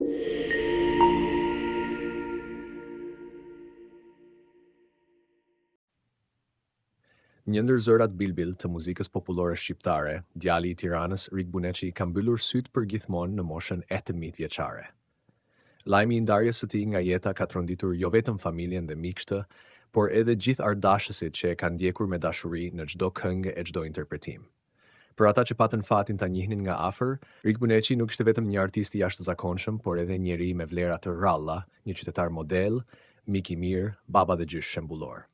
Një ndër zërat bilbil të muzikës popullore shqiptare, djali i Tiranës Rik Buneçi ka mbyllur sytë për gjithmonë në moshën 18 vjeçare. Lajmi i ndarjes së tij nga jeta ka tronditur jo vetëm familjen dhe miqtë, por edhe gjithë ardashësit që e kanë ndjekur me dashuri në çdo këngë e çdo interpretim. Për ata që patën fatin ta njihnin nga afër, Rik Buneçi nuk ishte vetëm një artist i jashtëzakonshëm, por edhe njeri me vlera të rralla, një qytetar model, mik i mirë, baba dhe gjysh shembullor.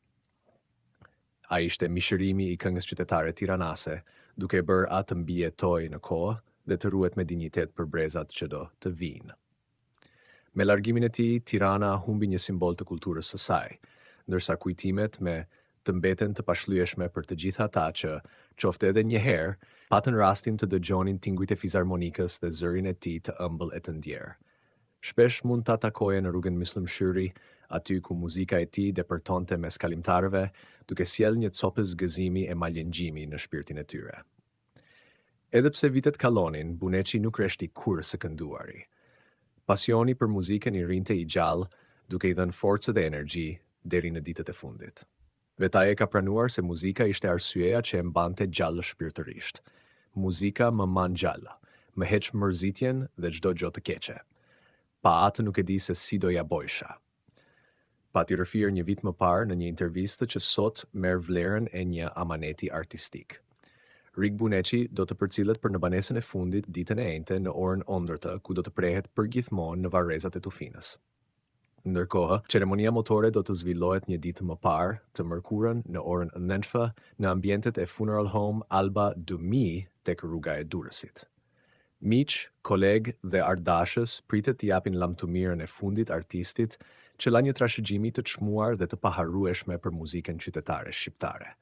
Ai ishte mishërimi i këngës qytetare tiranase, duke bërë atë të mbijetojë në kohë dhe të ruhet me dinjitet për brezat që do të vinë. Me largimin e tij, Tirana humbi një simbol të kulturës së saj, ndërsa kujtimet me të mbeten të pashlyeshme për të gjithë ata që, qoftë edhe një herë, patën rastin të dëgjonin tingujt e fizarmonikës dhe zërin e tij të ëmbël e të ndjerë. Shpesh mund ta takoje në rrugën Myslimshyri, aty ku muzika e tij depërtonte mes kalimtarëve, duke sjellë një copë zgëzimi e maljengjimi në shpirtin e tyre. Edhe pse vitet kallonin, Buneçi nuk reshti kurrë së kënduari. Pasioni për muzikën i rinte i gjallë, duke i dhënë forcë dhe energji deri në ditët e fundit. Vetaj e ka pranuar se muzika ishte arsyeja që e mbante gjallë shpirtërisht. Muzika më man gjallë, më heq mërzitjen dhe çdo gjë të keqe. Pa atë nuk e di se si do ja bojsha. Pati rrëfirë një vit më parë në një intervistë që sot merr vlerën e një amaneti artistik. Rik Buneçi do të përcillet për në banesën e fundit ditën e enjte në orën ëndërtë, ku do të prehet përgjithmonë në varrezat e Tufinës. Ndërkohë, ceremonia motore do të zhvillohet një ditë më parë, të mërkurën në orën 9 në ambientet e Funeral Home Alba Dumi tek rruga e Durrësit. Miq, kolegë dhe ardashës pritet të japin lamtumirën e fundit artistit që la një trashëgjimi të çmuar dhe të paharrueshme për muzikën qytetare shqiptare.